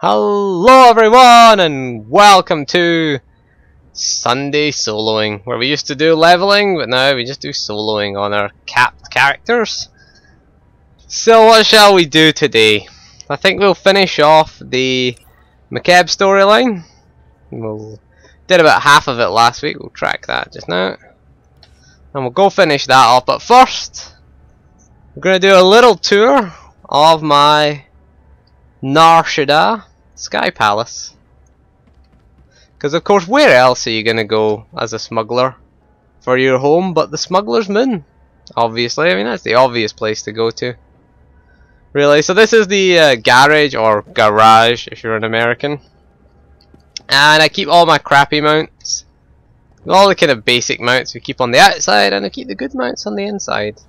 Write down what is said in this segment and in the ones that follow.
Hello everyone and welcome to Sunday Soloing, where we used to do leveling but now we just do soloing on our capped characters. So what shall we do today? I think we'll finish off the McKeb storyline. We'll did about half of it last week, we'll track that just now. And we'll go finish that off, but first we're going to do a little tour of my Shaddaa Sky Palace. Because of course, where else are you going to go as a smuggler for your home but the Smuggler's Moon? Obviously, I mean that's the obvious place to go to. Really, so this is the garage, or garage if you're an American. And I keep all my crappy mounts. All the kind of basic mounts we keep on the outside, and I keep the good mounts on the inside.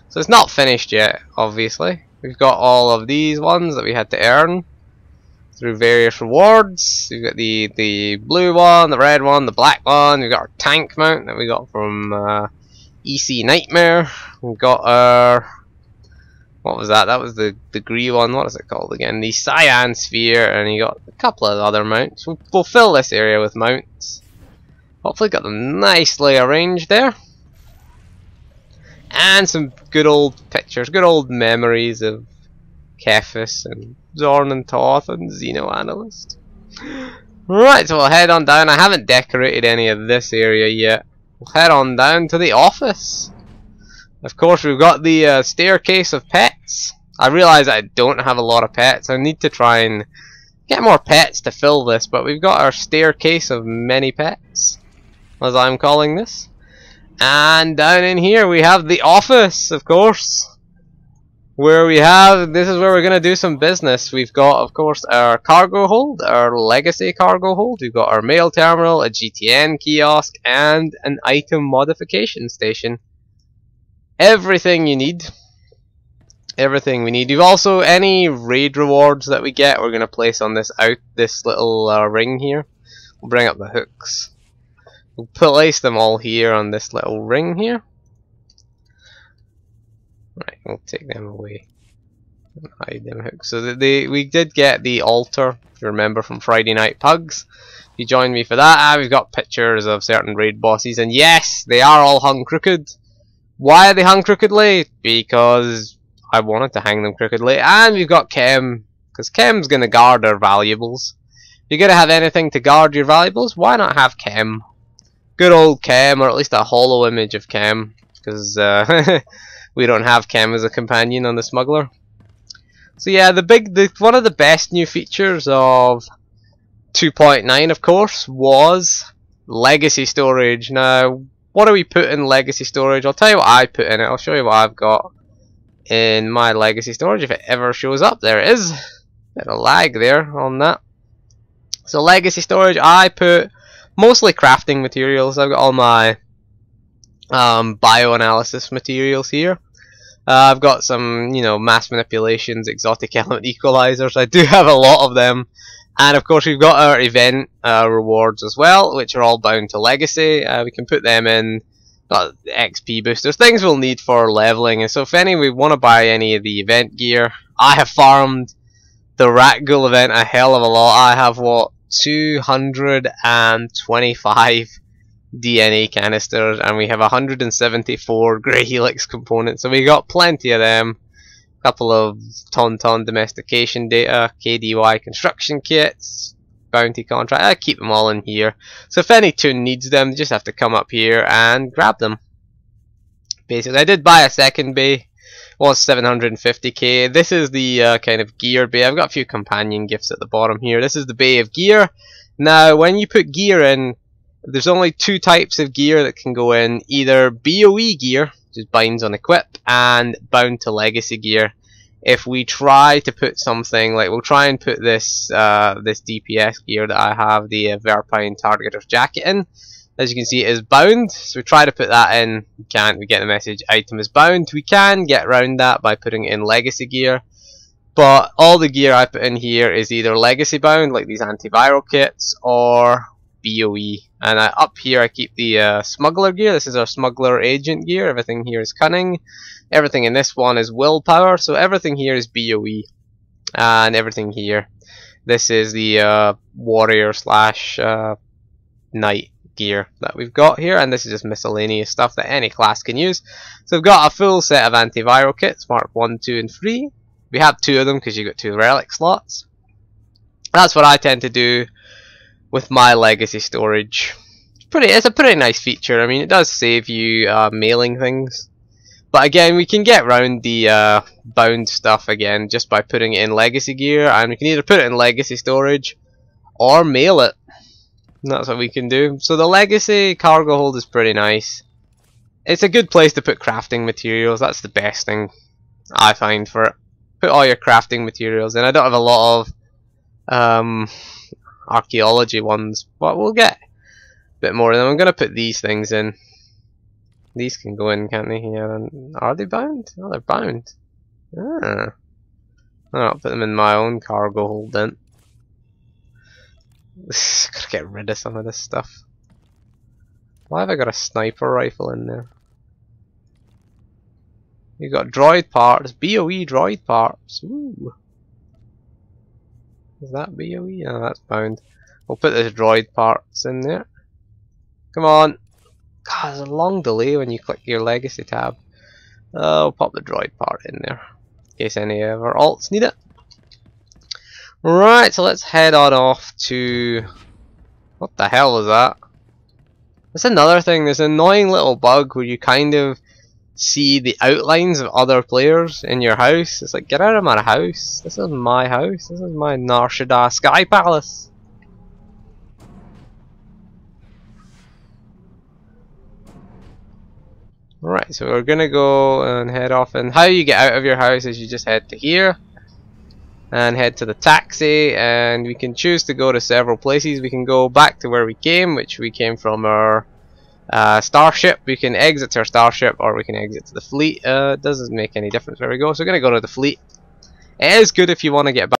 So it's not finished yet, obviously. We've got all of these ones that we had to earn through various rewards. We've got the blue one, the red one, the black one. We've got our tank mount that we got from EC Nightmare. We've got our... what was that? That was the green one. What is it called again? The Cyan Sphere, and you got a couple of other mounts. We'll fill this area with mounts. Hopefully got them nicely arranged there. And some good old pictures, good old memories of Kephis and Zorn and Toth and Xenoanalyst. Right, so we'll head on down. I haven't decorated any of this area yet. We'll head on down to the office. Of course, we've got the staircase of pets. I realise I don't have a lot of pets. I need to try and get more pets to fill this, but we've got our staircase of many pets, as I'm calling this. And down in here we have the office, of course, where we have, this is where we're going to do some business. We've got, of course, our cargo hold, our legacy cargo hold. We've got our mail terminal, a GTN kiosk, and an item modification station. Everything you need. Everything we need. You've also, any raid rewards that we get, we're going to place on this little ring here. We'll bring up the hooks. We'll place them all here on this little ring here. Right, we'll take them away. Hide them hooks. So we did get the altar, if you remember from Friday Night Pugs. If you join me for that, we've got pictures of certain raid bosses, and yes, they are all hung crooked. Why are they hung crookedly? Because I wanted to hang them crookedly. And we've got Chem, because Chem's going to guard our valuables. If you're going to have anything to guard your valuables, why not have Chem? Good old Chem, or at least a hollow image of Chem, because we don't have Chem as a companion on the Smuggler. So yeah, one of the best new features of 2.9, of course, was legacy storage. Now, what do we put in legacy storage? I'll tell you what I put in it. I'll show you what I've got in my legacy storage if it ever shows up. There it is. Bit of lag there on that. So legacy storage, I put mostly crafting materials. I've got all my bioanalysis materials here. I've got some, mass manipulations, exotic element equalizers. I do have a lot of them. And of course we've got our event rewards as well, which are all bound to legacy. We can put them in. Got XP boosters, things we'll need for leveling. And so if we want to buy any of the event gear, I have farmed the Ratghoul event a hell of a lot. I have, what, 225 DNA canisters, and we have 174 Grey Helix components, so we got plenty of them. A couple of Tauntaun domestication data, KDY construction kits, bounty contract. I keep them all in here, so if any toon needs them, they just have to come up here and grab them. Basically, I did buy a second bay. Was 750k. This is the kind of gear bay. I've got a few companion gifts at the bottom here. This is the bay of gear. Now, when you put gear in, there's only two types of gear that can go in. Either BOE gear, which is binds on equip, and bound to legacy gear. If we try to put something like, we'll try and put this this DPS gear that I have, the Verpine Targeter's Jacket in. As you can see, it is bound, so we try to put that in. We can't. We get the message, item is bound. We can get around that by putting it in legacy gear, but all the gear I put in here is either legacy bound, like these antiviral kits, or BOE. And up here I keep the smuggler gear. This is our smuggler agent gear. Everything here is cunning. Everything in this one is willpower, so everything here is BOE. And everything here This is the warrior slash knight gear that we've got here, and this is just miscellaneous stuff that any class can use. So we've got a full set of antiviral kits marked 1, 2 and 3. We have 2 of them because you've got 2 relic slots. That's what I tend to do with my legacy storage. It's a pretty nice feature. I mean, it does save you mailing things, but again, we can get around the bound stuff again just by putting it in legacy gear, and we can either put it in legacy storage or mail it. And that's what we can do. So the legacy cargo hold is pretty nice. It's a good place to put crafting materials. That's the best thing I find for it. Put all your crafting materials in. I don't have a lot of archaeology ones, but we'll get a bit more of them. I'm going to put these things in. These can go in, can't they? Yeah. Are they bound? Oh, they're bound. Ah. I'll put them in my own cargo hold then. Gotta get rid of some of this stuff. Why have I got a sniper rifle in there? You got droid parts, BOE droid parts. Ooh. Is that BOE? No, that's bound. We'll put the droid parts in there. Come on. God, there's a long delay when you click your legacy tab. I'll pop the droid part in there in case any of our alts need it. Right, so let's head on off to... What the hell was that? That's another thing. There's an annoying little bug where you kind of see the outlines of other players in your house. It's like, get out of my house. This is my house. This is my Shaddaa Sky Palace. Alright, so we're gonna go and head off, and how you get out of your house is you just head to here and head to the taxi, and we can choose to go to several places. We can go back to where we came, which we came from our starship. We can exit to our starship, or we can exit to the fleet. It doesn't make any difference where we go, so we're gonna go to the fleet. It is good if you want to get back